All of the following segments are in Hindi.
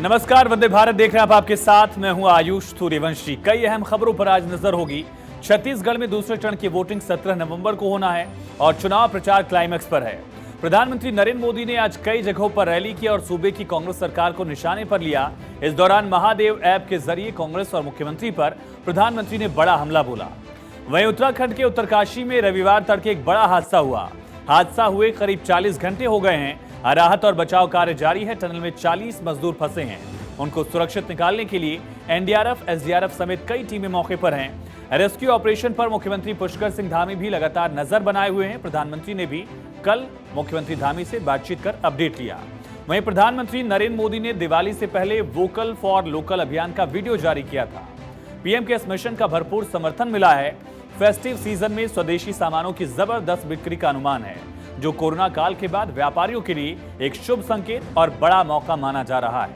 नमस्कार, वंदे भारत देख रहे हैं आप, आपके साथ मैं हूं आयुष सूर्यवंशी। कई अहम खबरों पर आज नजर होगी। छत्तीसगढ़ में दूसरे चरण की वोटिंग 17 नवंबर को होना है और चुनाव प्रचार क्लाइमैक्स पर है। प्रधानमंत्री नरेंद्र मोदी ने आज कई जगहों पर रैली की और सूबे की कांग्रेस सरकार को निशाने पर लिया। इस दौरान महादेव ऐप के जरिए कांग्रेस और मुख्यमंत्री पर प्रधानमंत्री ने बड़ा हमला बोला। वहीं उत्तराखंड के उत्तरकाशी में रविवार तड़के एक बड़ा हादसा हुआ। हादसा हुए करीब 40 घंटे हो गए हैं। राहत और बचाव कार्य जारी है। टनल में 40 मजदूर फंसे हैं। उनको सुरक्षित निकालने के लिए एनडीआरएफ, एसडीआरएफ समेत कई टीमें मौके पर हैं। रेस्क्यू ऑपरेशन पर मुख्यमंत्री पुष्कर सिंह धामी भी लगातार नजर बनाए हुए हैं। प्रधानमंत्री ने भी कल मुख्यमंत्री धामी से बातचीत कर अपडेट लिया। वहीं प्रधानमंत्री नरेंद्र मोदी ने दिवाली से पहले वोकल फॉर लोकल अभियान का वीडियो जारी किया था। पीएम के इस मिशन का भरपूर समर्थन मिला है। फेस्टिव सीजन में स्वदेशी सामानों की जबरदस्त बिक्री का अनुमान है, जो कोरोना काल के बाद व्यापारियों के लिए एक शुभ संकेत और बड़ा मौका माना जा रहा है।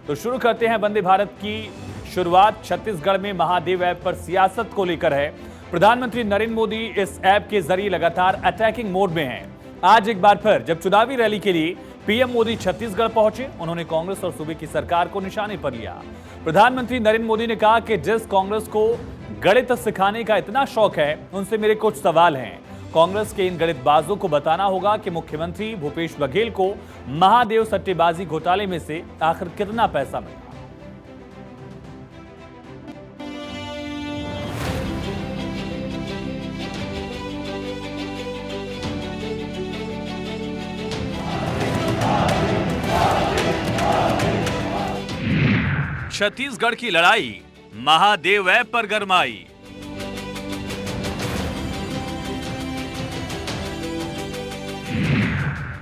तो शुरू करते हैं वंदे भारत की शुरुआत। छत्तीसगढ़ में महादेव ऐप पर सियासत को लेकर है। प्रधानमंत्री नरेंद्र मोदी इस ऐप के जरिए लगातार अटैकिंग मोड में हैं। आज एक बार फिर जब चुनावी रैली के लिए पीएम मोदी छत्तीसगढ़ पहुंचे, उन्होंने कांग्रेस और सूबे की सरकार को निशाने पर लिया। प्रधानमंत्री नरेंद्र मोदी ने कहा कि जिस कांग्रेस को गणित सिखाने का इतना शौक है, उनसे मेरे कुछ सवाल हैं। कांग्रेस के इन गणितबाजों को बताना होगा कि मुख्यमंत्री भूपेश बघेल को महादेव सट्टेबाजी घोटाले में से आखिर कितना पैसा मिला। छत्तीसगढ़ की लड़ाई महादेव ऐप पर गरमाई।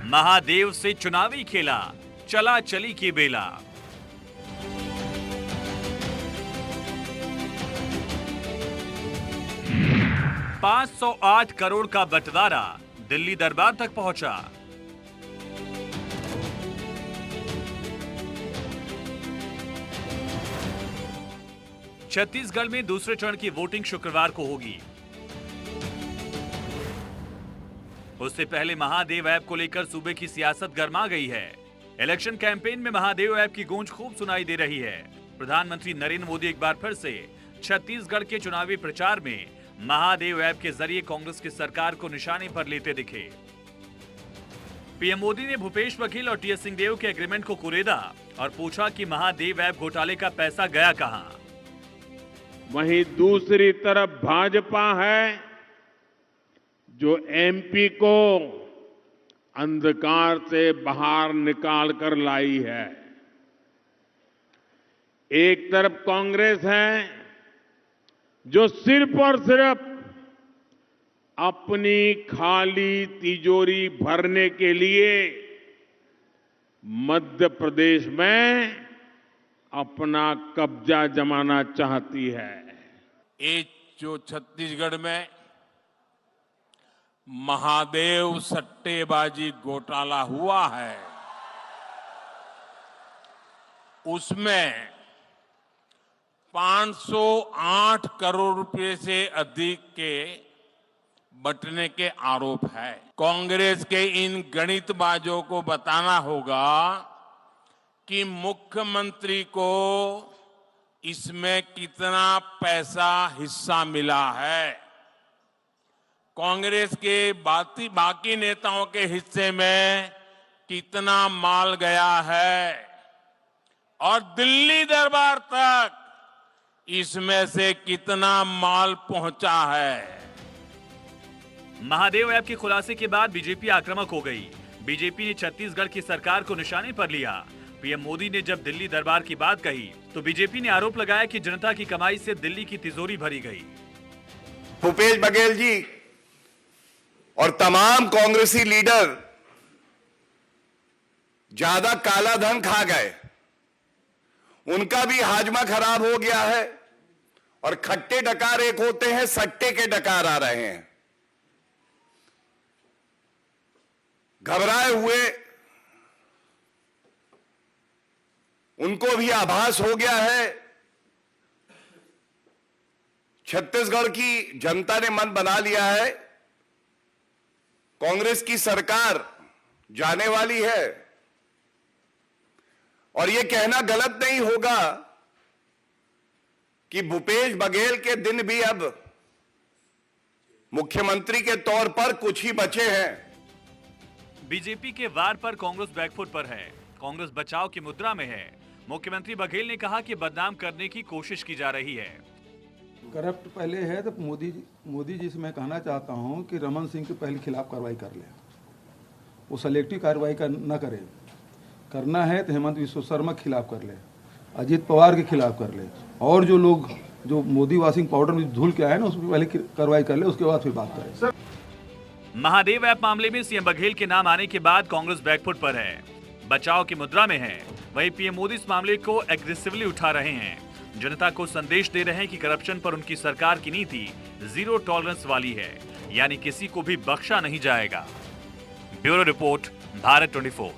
महादेव से चुनावी खेला, चला चली की बेला। $508 करोड़ का बंटवारा दिल्ली दरबार तक पहुंचा। छत्तीसगढ़ में दूसरे चरण की वोटिंग शुक्रवार को होगी। उससे पहले महादेव ऐप को लेकर सूबे की सियासत गर्मा गई है। इलेक्शन कैंपेन में महादेव ऐप की गूंज खूब सुनाई दे रही है। प्रधानमंत्री नरेंद्र मोदी एक बार फिर से छत्तीसगढ़ के चुनावी प्रचार में महादेव ऐप के जरिए कांग्रेस की सरकार को निशाने पर लेते दिखे। पीएम मोदी ने भूपेश बघेल और टीएस सिंहदेव के एग्रीमेंट को कुरेदा और पूछा कि महादेव ऐप घोटाले का पैसा गया कहां। वहीं दूसरी तरफ भाजपा है जो एमपी को अंधकार से बाहर निकाल कर लाई है। एक तरफ कांग्रेस है जो सिर्फ और सिर्फ अपनी खाली तिजोरी भरने के लिए मध्य प्रदेश में अपना कब्जा जमाना चाहती है। ये जो छत्तीसगढ़ में महादेव सट्टेबाजी घोटाला हुआ है, उसमें 508 करोड़ रुपए से अधिक के बंटने के आरोप है। कांग्रेस के इन गणितबाजों को बताना होगा कि मुख्यमंत्री को इसमें कितना पैसा हिस्सा मिला है। कांग्रेस के बाकी नेताओं के हिस्से में कितना माल गया है और दिल्ली दरबार तक इसमें से कितना माल पहुंचा है। महादेव ऐप के खुलासे के बाद बीजेपी आक्रामक हो गई। बीजेपी ने छत्तीसगढ़ की सरकार को निशाने पर लिया। पीएम मोदी ने जब दिल्ली दरबार की बात कही तो बीजेपी ने आरोप लगाया कि जनता की कमाई से दिल्ली की तिजोरी भरी गई। भूपेश बघेल जी और तमाम कांग्रेसी लीडर ज्यादा काला धन खा गए, उनका भी हाजमा खराब हो गया है और खट्टे डकार एक होते हैं, सट्टे के डकार आ रहे हैं। घबराए हुए उनको भी आभास हो गया है। छत्तीसगढ़ की जनता ने मन बना लिया है, कांग्रेस की सरकार जाने वाली है। और यह कहना गलत नहीं होगा कि भूपेश बघेल के दिन भी अब मुख्यमंत्री के तौर पर कुछ ही बचे हैं। बीजेपी के वार पर कांग्रेस बैकफुट पर है, कांग्रेस बचाव की मुद्रा में है। मुख्यमंत्री बघेल ने कहा कि बदनाम करने की कोशिश की जा रही है। करप्ट पहले है तो मोदी जी से मैं कहना चाहता हूं कि रमन सिंह के पहले खिलाफ कार्रवाई कर ले। वो सेलेक्टिव कार्रवाई न करे, करना है तो हेमंत विश्व शर्मा के खिलाफ कर ले, अजीत पवार के खिलाफ कर ले, और जो लोग जो मोदी वॉशिंग पाउडर में धुल के आए ना उस पर पहले कार्रवाई कर ले, उसके बाद फिर बात करें। महादेव ऐप मामले में सीएम बघेल के नाम आने के बाद कांग्रेस बैकफुट पर है, बचाव की मुद्रा में है। वहीं पीएम मोदी इस मामले को एग्रेसिवली उठा रहे हैं, जनता को संदेश दे रहे हैं कि करप्शन पर उनकी सरकार की नीति जीरो टॉलरेंस वाली है, यानी किसी को भी बख्शा नहीं जाएगा। Bureau report, Bharat 24।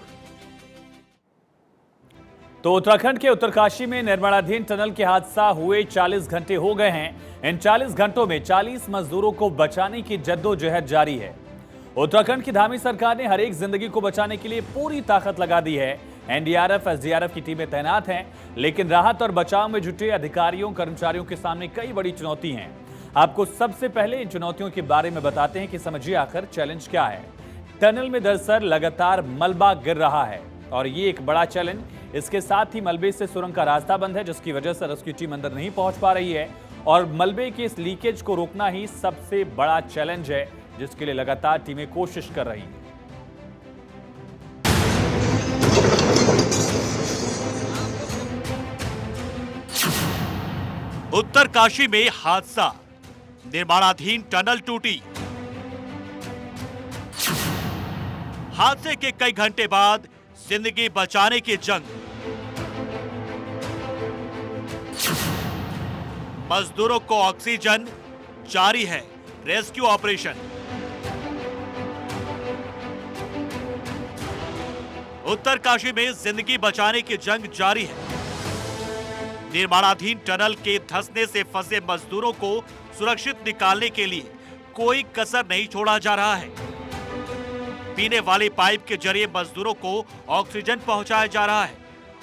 तो उत्तराखंड के उत्तरकाशी में निर्माणाधीन टनल के हादसा हुए 40 घंटे हो गए हैं। इन 40 घंटों में 40 मजदूरों को बचाने की जद्दोजहद जारी है। उत्तराखंड की धामी सरकार ने हर एक जिंदगी को बचाने के लिए पूरी ताकत लगा दी है। एनडीआरएफ, एसडीआरएफ की टीमें तैनात हैं, लेकिन राहत और बचाव में जुटे अधिकारियों कर्मचारियों के सामने कई बड़ी चुनौती हैं। आपको सबसे पहले इन चुनौतियों के बारे में बताते हैं कि समझिए आखिर चैलेंज क्या है। टनल में दरअसल लगातार मलबा गिर रहा है और ये एक बड़ा चैलेंज। इसके साथ ही मलबे से सुरंग का रास्ता बंद है, जिसकी वजह से रेस्क्यू टीम अंदर नहीं पहुंच पा रही है और मलबे के इस लीकेज को रोकना ही सबसे बड़ा चैलेंज है, जिसके लिए लगातार टीमें कोशिश कर रही हैं। उत्तरकाशी में हादसा, निर्माणाधीन टनल टूटी। हादसे के कई घंटे बाद जिंदगी बचाने की जंग। मजदूरों को ऑक्सीजन, जारी है रेस्क्यू ऑपरेशन। उत्तरकाशी में जिंदगी बचाने की जंग जारी है। निर्माणाधीन टनल के धंसने से फंसे मजदूरों को सुरक्षित निकालने के लिए कोई कसर नहीं छोड़ा जा रहा है। पीने वाली पाइप के जरिए मजदूरों को ऑक्सीजन पहुंचाया जा रहा है।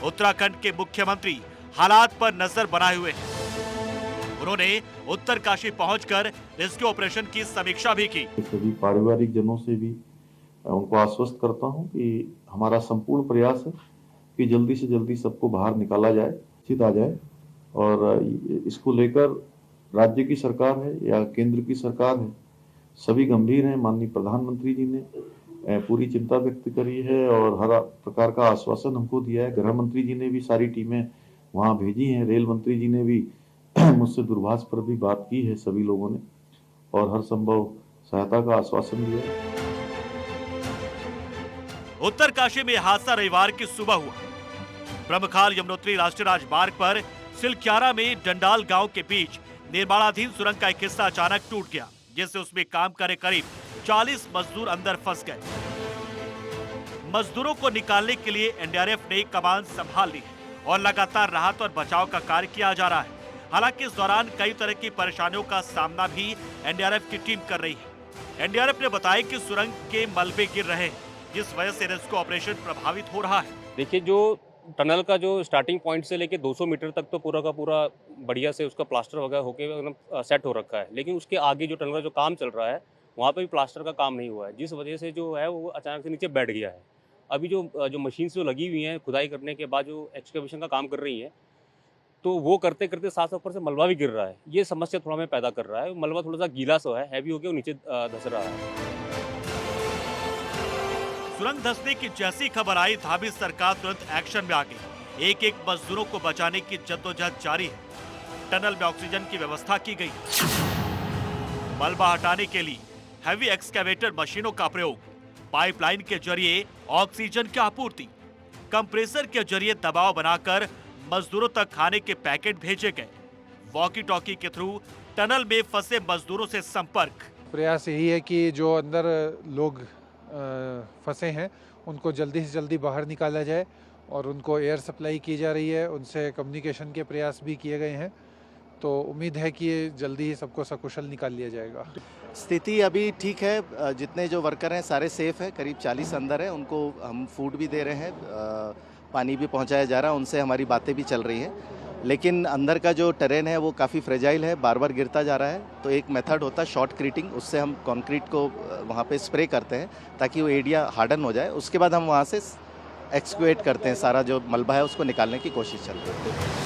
उत्तराखंड के मुख्यमंत्री हालात पर नजर बनाए हुए हैं। उन्होंने उत्तरकाशी पहुंचकर रेस्क्यू ऑपरेशन की समीक्षा भी की। सभी पारिवारिक जनों से भी उनको आश्वस्त करता हूं कि हमारा संपूर्ण प्रयास है कि जल्दी से जल्दी सबको बाहर निकाला जाए, स्थित आ जाए। और इसको लेकर राज्य की सरकार है या केंद्र की सरकार है, सभी गंभीर हैं। माननीय प्रधानमंत्री जी ने पूरी चिंता व्यक्त करी है और हर प्रकार का आश्वासन हमको दिया है। गृह मंत्री जी ने भी सारी टीमें वहां भेजी हैं। रेल मंत्री जी ने भी मुझसे दूरभाष पर भी बात की है सभी लोगों ने, और हर संभव सहायता का आश्वासन दिया है। उत्तरकाशी में हादसा रविवार की सुबह हुआ। ब्रह्मखाल यमुनोत्री राष्ट्रीय राजमार्ग पर सिलक्यारा में डंडाल गांव के बीच निर्माणाधीन सुरंग का एक हिस्सा अचानक टूट गया, जिससे उसमें काम करे करीब 40 मजदूर अंदर फंस गए। मजदूरों को निकालने के लिए एनडीआरएफ ने कमान संभाल ली है और लगातार राहत और बचाव का कार्य किया जा रहा है। हालांकि इस दौरान कई तरह की परेशानियों का सामना भी एनडीआरएफ की टीम कर रही है। एनडीआरएफ ने बताया कि सुरंग के मलबे गिर रहे हैं, जिस वजह से रेस्क्यू ऑपरेशन प्रभावित हो रहा है। देखिए, जो टनल का जो स्टार्टिंग पॉइंट से लेके 200 मीटर तक तो पूरा का पूरा बढ़िया से उसका प्लास्टर वगैरह होके एकदम सेट हो रखा है, लेकिन उसके आगे जो टनल का जो काम चल रहा है वहाँ पे भी प्लास्टर का काम नहीं हुआ है, जिस वजह से जो है वो अचानक से नीचे बैठ गया है। अभी जो मशीन जो लगी हुई हैं खुदाई करने के बाद जो एक्सकेवेशन का काम कर रही हैं, तो वो करते करते साथ ऊपर से मलबा भी गिर रहा है। ये समस्या थोड़ा हमें पैदा कर रहा है। मलबा थोड़ा सा गीला सा है, हैवी होकर नीचे धंस रहा है। सुरंग धंसने की जैसी खबर आई, धामी सरकार तुरंत एक्शन में आ गई। एक एक मजदूरों को बचाने की जद्दोजहद जारी है। टनल में ऑक्सीजन की व्यवस्था की गई। मलबा हटाने के लिए हैवी एक्सकेवेटर मशीनों का प्रयोग, पाइपलाइन के जरिए ऑक्सीजन की आपूर्ति, कंप्रेसर के जरिए दबाव बनाकर मजदूरों तक खाने के पैकेट भेजे गए। वॉकी टॉकी के थ्रू टनल में फंसे मजदूरों से संपर्क। प्रयास यही है कि जो अंदर लोग फंसे हैं उनको जल्दी से जल्दी बाहर निकाला जाए और उनको एयर सप्लाई की जा रही है। उनसे कम्युनिकेशन के प्रयास भी किए गए हैं, तो उम्मीद है कि जल्दी ही सबको सकुशल निकाल लिया जाएगा। स्थिति अभी ठीक है, जितने जो वर्कर हैं सारे सेफ हैं, करीब 40 अंदर हैं। उनको हम फूड भी दे रहे हैं, पानी भी पहुंचाया जा रहा है, उनसे हमारी बातें भी चल रही हैं। लेकिन अंदर का जो टेरेन है वो काफ़ी फ्रेजाइल है, बार बार गिरता जा रहा है। तो एक मेथड होता है शॉर्ट क्रीटिंग, उससे हम कंक्रीट को वहाँ पे स्प्रे करते हैं ताकि वो एरिया हार्डन हो जाए। उसके बाद हम वहाँ से एक्सक्यूएट करते हैं, सारा जो मलबा है उसको निकालने की कोशिश चल रही है।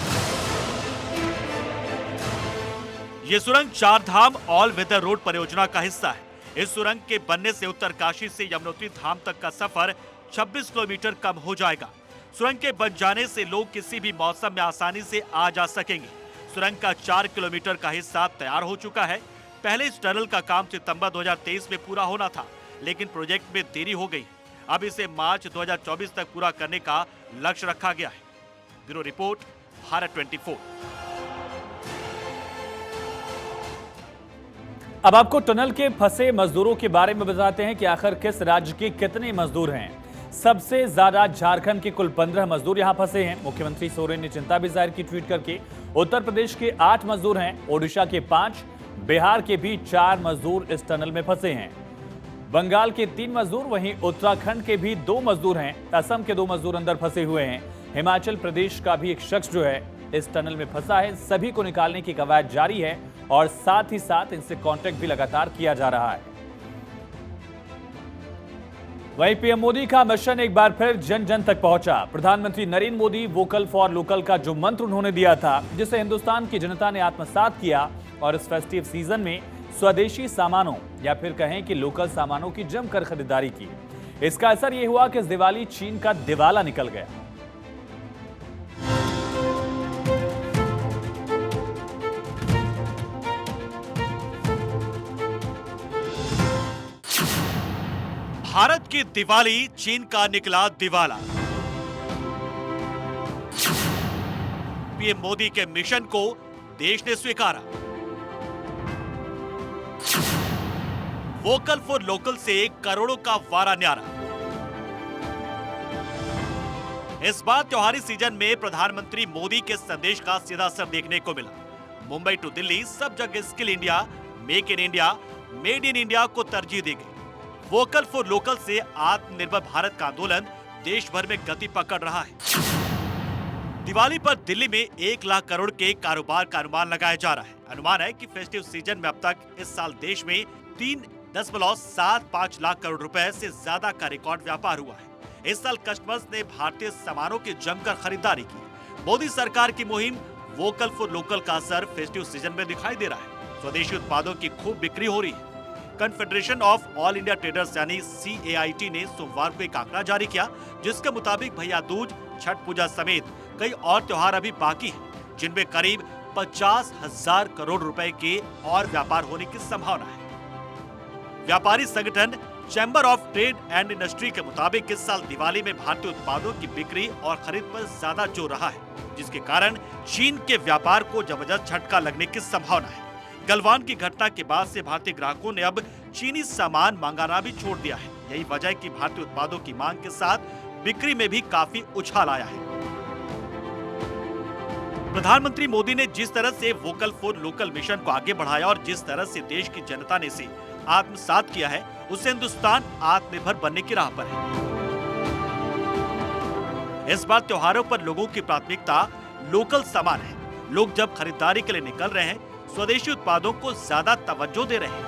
ये सुरंग चार धाम ऑल वेदर रोड परियोजना का हिस्सा है। इस सुरंग के बनने से उत्तरकाशी से यमुनोत्री धाम तक का सफर 26 किलोमीटर कम हो जाएगा। सुरंग के बन जाने से लोग किसी भी मौसम में आसानी से आ जा सकेंगे। सुरंग का 4 किलोमीटर का हिस्सा तैयार हो चुका है। पहले इस टनल का काम सितंबर 2023 में पूरा होना था, लेकिन प्रोजेक्ट में देरी हो गई। अब इसे मार्च 2024 तक पूरा करने का लक्ष्य रखा गया है। Bureau report, Bharat 24। अब आपको टनल के फंसे मजदूरों के बारे में बताते हैं कि आखिर किस राज्य के कितने मजदूर हैं। सबसे ज्यादा झारखंड के कुल 15 मजदूर यहां फंसे हैं। मुख्यमंत्री सोरेन ने चिंता भी जाहिर की ट्वीट करके। उत्तर प्रदेश के 8 मजदूर हैं, ओडिशा के 5, बिहार के भी 4 मजदूर इस टनल में फंसे हैं। बंगाल के 3 मजदूर, वहीं उत्तराखंड के भी 2 मजदूर हैं। असम के 2 मजदूर अंदर फंसे हुए हैं। हिमाचल प्रदेश का भी एक शख्स जो है इस टनल में फंसा है। सभी को निकालने की कवायद जारी है और साथ ही साथ इनसे कांटेक्ट भी लगातार किया जा रहा है। वहीं पीएम मोदी का मिशन एक बार फिर जन जन तक पहुंचा। प्रधानमंत्री Narendra Modi vocal for local का जो मंत्र उन्होंने दिया था, जिसे हिंदुस्तान की जनता ने आत्मसात किया और इस फेस्टिव सीजन में स्वदेशी सामानों या फिर कहें कि लोकल सामानों की जमकर खरीदारी की। इसका असर यह हुआ कि इस दिवाली चीन का दिवाला निकल गया। भारत की दिवाली, चीन का निकला दिवाला। पीएम मोदी के मिशन को देश ने स्वीकारा। वोकल फॉर लोकल से करोड़ों का वारा न्यारा। इस बार त्योहारी सीजन में प्रधानमंत्री मोदी के संदेश का सीधा असर देखने को मिला। मुंबई टू दिल्ली सब जगह skill India, make in India, made in India को तरजीह दी गई। वोकल फॉर लोकल से आत्मनिर्भर भारत का आंदोलन देश भर में गति पकड़ रहा है। दिवाली पर दिल्ली में 1 लाख करोड़ के कारोबार का अनुमान लगाया जा रहा है। अनुमान है कि फेस्टिव सीजन में अब तक इस साल देश में 3.75 लाख करोड़ रुपए से ज्यादा का रिकॉर्ड व्यापार हुआ है। इस साल कस्टमर्स ने भारतीय सामानों की जमकर खरीदारी की। मोदी सरकार की मुहिम वोकल फॉर लोकल का असर फेस्टिव सीजन में दिखाई दे रहा है। स्वदेशी उत्पादों की खूब बिक्री हो रही है। Confederation of all India traders यानी CAIT ने सोमवार को एक आंकड़ा जारी किया, जिसके मुताबिक भैया दूज, छठ पूजा समेत कई और त्योहार अभी बाकी हैं, जिनमें करीब 50,000 करोड़ रुपए के और व्यापार होने की संभावना है। व्यापारी संगठन chamber of trade and industry के मुताबिक इस साल दिवाली में भारतीय उत्पादों की बिक्री और खरीद पर ज्यादा जोर रहा है, जिसके कारण चीन के व्यापार को जबरदस्त झटका लगने की संभावना है। गलवान की घटना के बाद से भारतीय ग्राहकों ने अब चीनी सामान मंगाना भी छोड़ दिया है। यही वजह है कि भारतीय उत्पादों की मांग के साथ बिक्री में भी काफी उछाल आया है। प्रधानमंत्री मोदी ने जिस तरह से वोकल फॉर लोकल मिशन को आगे बढ़ाया और जिस तरह से देश की जनता ने इसे आत्मसात किया है, उससे हिंदुस्तान आत्मनिर्भर बनने की राह पर है। इस बार त्योहारों पर लोगों की प्राथमिकता लोकल सामान है। लोग जब खरीदारी के लिए निकल रहे हैं, स्वदेशी उत्पादों को ज्यादा तवज्जो दे रहे हैं।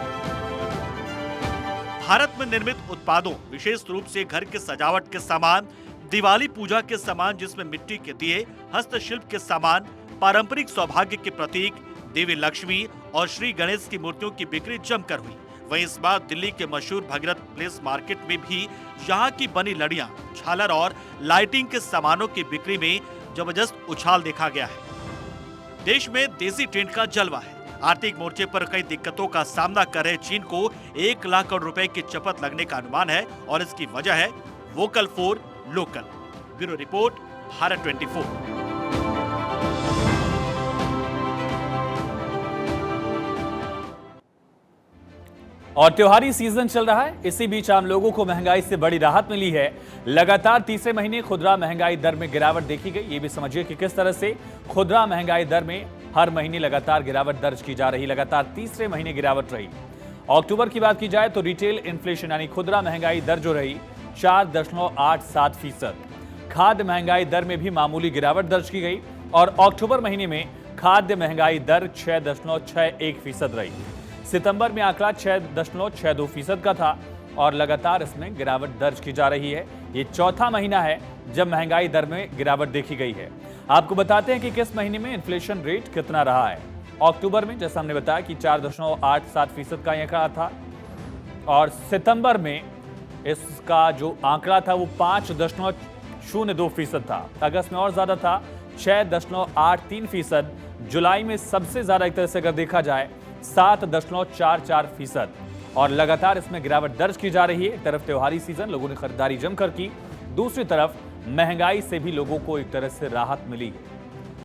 भारत में निर्मित उत्पादों, विशेष रूप से घर के सजावट के सामान, दिवाली पूजा के सामान जिसमें मिट्टी के दिए, हस्तशिल्प के सामान, पारंपरिक सौभाग्य के प्रतीक, देवी लक्ष्मी और श्री गणेश की मूर्तियों की बिक्री जमकर हुई। वहीं इस बार दिल्ली के मशहूर भगीरथ प्लेस मार्केट में भी यहाँ की बनी लड़ियां, झालर और लाइटिंग के सामानों की बिक्री में जबरदस्त उछाल देखा गया है। देश में देसी ट्रेंड का जलवा है। आर्थिक मोर्चे पर कई दिक्कतों का सामना कर रहे चीन को 1 लाख करोड़ रुपए की चपत लगने का अनुमान है और इसकी वजह है vocal for local. Bureau report, Bharat 24। और त्योहारी सीजन चल रहा है, इसी बीच आम लोगों को महंगाई से बड़ी राहत मिली है। लगातार तीसरे महीने खुदरा महंगाई दर में गिरावट देखी गई। ये भी समझिए कि किस तरह से खुदरा महंगाई दर में हर महीने लगातार गिरावट दर्ज की जा रही। लगातार तीसरे महीने गिरावट रही। अक्टूबर की बात की जाए तो रिटेल इन्फ्लेशन यानी खुदरा महंगाई दर जो रही 4.87%। खाद्य महंगाई दर में भी मामूली गिरावट दर्ज की गई और अक्टूबर महीने में खाद्य महंगाई दर 6.61% रही। सितंबर में आंकड़ा 6.62% का था और लगातार इसमें गिरावट दर्ज की जा रही है। ये चौथा महीना है जब महंगाई दर में गिरावट देखी गई है। आपको बताते हैं कि किस महीने में इन्फ्लेशन रेट कितना रहा है। अक्टूबर में जैसा हमने बताया कि 4.87% का आंकड़ा था और सितंबर में इसका जो आंकड़ा था वो 5.02% था। अगस्त में और ज्यादा था 6.83%। जुलाई में सबसे ज्यादा एक तरह से अगर देखा जाए 7.44% और लगातार इसमें गिरावट दर्ज की जा रही है। एक तरफ त्योहारी सीजन, लोगों ने खरीदारी जमकर की, दूसरी तरफ महंगाई से भी लोगों को एक तरह से राहत मिली है।